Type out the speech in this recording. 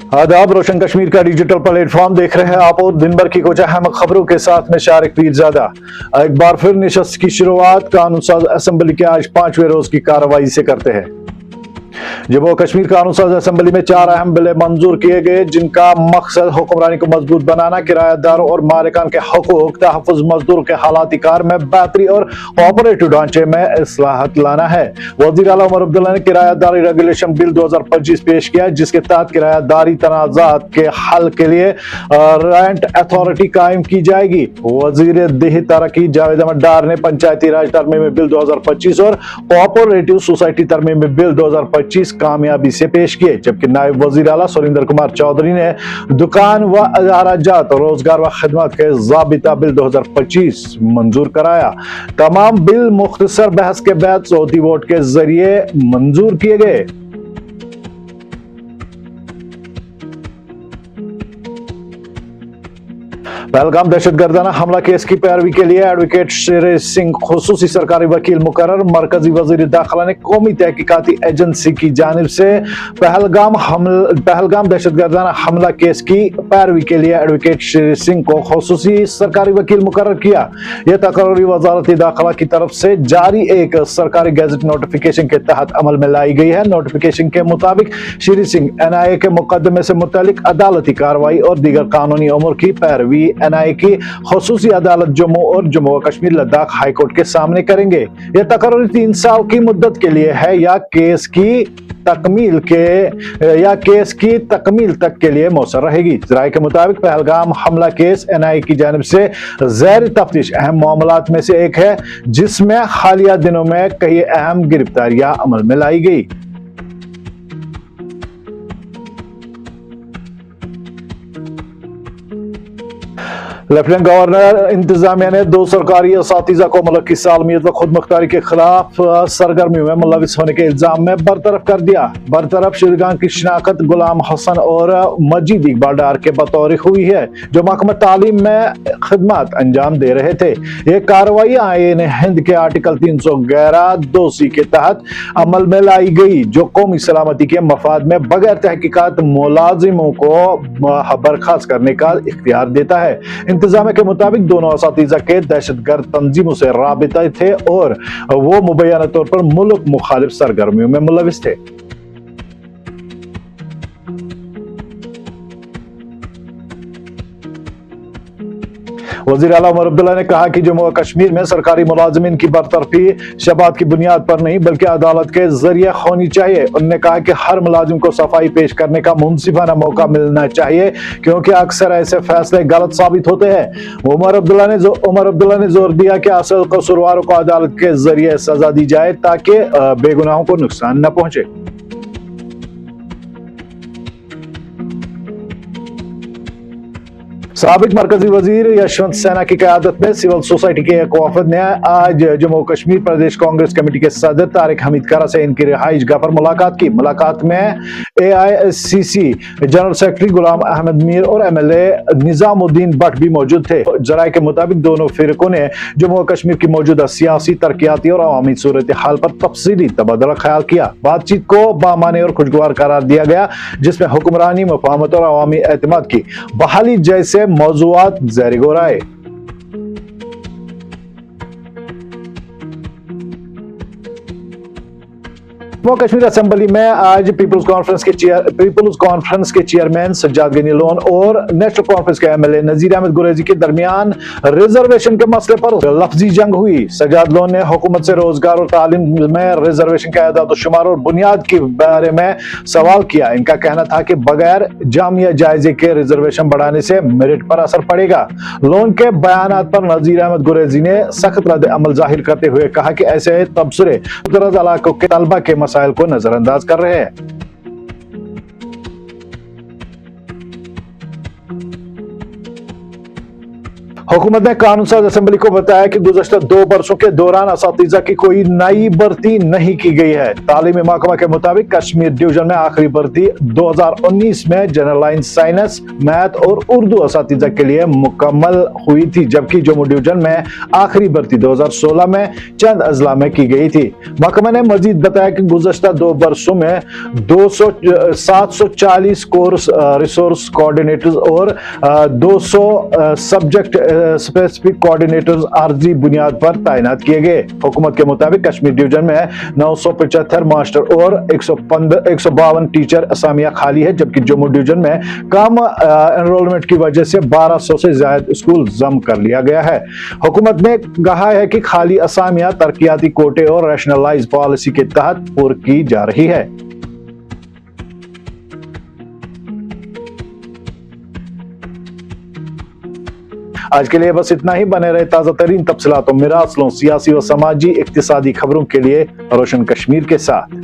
आदाब, रोशन कश्मीर का digital platform देख रहे हैं आप और दिन भर की कुछ अहम खबरों के साथ में शारिक पीरजादा। एक बार फिर निशस्त की शुरुआत कानून साज असेंबली के आज 5वें रोज की कार्रवाई से करते हैं। जम्मू कश्मीर कानून साज असेंबली में 4 अहम बिलें मंजूर किए गए, जिनका मकसद हुक्मरानी को मजबूत बनाना, किराएदारों और मालिकान के हकूक, तहफ़्फ़ुज़, मजदूर के हालात कार में बेहतरी और ऑपरेटिव ढांचे में इस्लाहत लाना है। वज़ीर आला उमर अब्दुल्ला ने किराएदारी रेगुलेशन बिल 2025 पेश किया, जिसके तहत किराएदारी तनाज़ात के हल के लिए रेंट अथॉरिटी कायम की जाएगी। वज़ीर देही तरक्की जावेद अहमद डार ने पंचायती राज तरमीमी बिल 2025 और कोऑपरेटिव सोसाइटी तरमीमी बिल 2025 कामयाबी से पेश किए, जबकि नायब वजीर आला सुरेंद्र कुमार चौधरी ने दुकान व अदाराजात, रोजगार व खिदमत के ज़ाबिता बिल 2025 मंजूर कराया। तमाम बिल मुख्तसर बहस के बाद सौती वोट के जरिए मंजूर किए गए। पहलगाम दहशतगर्दाना हमला केस की पैरवी के लिए एडवोकेट शेर सिंह खुसूसी सरकारी वकील मुकर्रर। मरकजी वजीर दाखिला ने कौमी तहकीकाती एजेंसी की जानिब से पहलगाम दहशतगर्दाना हमला केस की पैरवी के लिए एडवोकेट शेर सिंह को खुसूसी सरकारी वकील मुकर्रर किया। यह तकरीर वजारत दाखिला की तरफ से जारी एक सरकारी गैजेट नोटिफिकेशन के तहत अमल में लाई गई है। नोटिफिकेशन के मुताबिक शेर सिंह NIA के मुकदमे से मुतालिक अदालती कार्रवाई और दीगर कानूनी अमूर की पैरवी NIA की खुसूसी अदालत जम्मू और जम्मू व कश्मीर लद्दाख हाई कोर्ट के सामने करेंगे। यह तकरीर 3 साल की मुद्दत के लिए है या केस की तकमील तक के लिए मौसर रहेगी। राय के मुताबिक पहलगाम हमला केस NIA की जानिब से ज़ैर तफ्तीश अहम मामलात में से एक है, जिसमें हालिया दिनों में कई अहम गिरफ्तारियां अमल में लाई गई। लेफ्टिनेंट गवर्नर इंतजामिया ने 2 सरकारी असातिज़ा को मुल्क की सालमियत व खुद मुख्तारी के खिलाफ सरगर्मी में मुलविस होने के इल्जाम में बरतरफ कर दिया। बरतरफ शुरगान की शिनाख्त गुलाम हसन और मजीद इकबाल डार के बतौर हुई है, जो महकमा तालीम में खिदमत अंजाम दे रहे थे। ये कार्रवाई आईन हिंद के आर्टिकल 311(2)(c) के तहत अमल में लाई गई, जो कौमी सलामती के मफाद में बगैर तहकीकात मुलाजिमों को बर्खास्त करने का इख्तियार देता है। इंतजामिया के मुताबिक दोनों असातिज़ा के दहशतगर्द तंजीमों से राबिता थे और वो मुबैना तौर पर मुल्क मुखालिफ सरगर्मियों में मुलविस थे। वज़ीर आला उमर अब्दुल्ला ने कहा कि जम्मू कश्मीर में सरकारी मुलाजिमीन की बरतरफी शबात की बुनियाद पर नहीं बल्कि अदालत के जरिए होनी चाहिए। उन्होंने कहा कि हर मुलाजिम को सफाई पेश करने का मुनसिफाना मौका मिलना चाहिए, क्योंकि अक्सर ऐसे फैसले गलत साबित होते हैं। उमर अब्दुल्ला ने जोर दिया कि असल कसूरवारों को अदालत के जरिए सजा दी जाए ताकि बेगुनाहों को नुकसान न पहुंचे। साबिक मरकजी वजीर यशवंत सिन्हा की क़यादत में सिविल सोसाइटी के एक वफद ने आज जम्मू कश्मीर प्रदेश कांग्रेस कमेटी के सदर तारिक हमीद कारा से इनकी रिहाइश गाह पर मुलाकात की। मुलाकात में AICC general secretary Ghulam Ahmad Mir और MLA निजामुद्दीन भट्ट भी मौजूद थे। जराये के मुताबिक दोनों फिरकों ने जम्मू कश्मीर की मौजूदा सियासी, तरक्याती और अवामी सूरत हाल पर तफसीली तबादला ख्याल किया। बातचीत को बामानी और खुशगवार करार दिया गया, जिसमें हुक्मरानी, मफाहमत और अवामी एतमाद की बहाली जैसे मौज़ूआत ज़ैर गौर आए। जम्मू कश्मीर असेंबली में आज पीपल्स कॉन्फ्रेंस के चेयरमैन सज्जाद गनी लोन और नेशनल कॉन्फ्रेंस के MLA नजीर अहमद गुरेजी के दरमियान रिजर्वेशन के मसले पर लफ्जी जंग हुई। सज्जाद लोन ने हुकूमत से रोजगार और तालीम में रिजर्वेशन के आदाद शुमार और बुनियाद के बारे में सवाल किया। इनका कहना था कि बगैर जामिया जायजे के रिजर्वेशन बढ़ाने से मेरिट पर असर पड़ेगा। लोन के बयानात पर नजीर अहमद गुरेजी ने सख्त रद्द अमल जाहिर करते हुए कहा कि ऐसे तबसरे इलाकों के तलबा के मसाइल को नजरअंदाज कर रहे हैं। हुकूमत ने कानून साज असेंबली को बताया कि गुज़श्ता 2 बरसों के दौरान असातिज़ा की कोई नई भर्ती नहीं की गई है। तालीमी महकमा के मुताबिक कश्मीर डिवीजन में आखिरी भर्ती 2019 में जनरल लाइन साइंस, मैथ और उर्दू असातिज़ा के लिए मुकम्मल हुई थी, जबकि जम्मू डिवीजन में आखिरी भर्ती 2016 में चंद अजला में की गई थी। महकमा ने मजीद बताया कि गुज़श्ता 2 बरसों में 740 कोर्स रिसोर्स कोऑर्डिनेटर्स और 200 सब्जेक्ट स्पेसिफिक कोऑर्डिनेटर्स आर्जी बुनियाद पर तैनात किए गए। हुकूमत के मुताबिक कश्मीर डिवीजन में 975 मास्टर और 152 टीचर असामियां खाली है, जबकि जम्मू डिवीजन में कम एनरोलमेंट की वजह से 1200 से ज्यादा स्कूल जम कर लिया गया है। हुकूमत ने कहा है कि खाली असामियां तरक्याती कोटे और रैशनलाइज पॉलिसी के तहत पूरी की जा रही है। आज के लिए बस इतना ही। बने रहे ताजा तरीन तफसीलात और मिरासलों, सियासी व समाजी इक्तिसादी खबरों के लिए रोशन कश्मीर के साथ।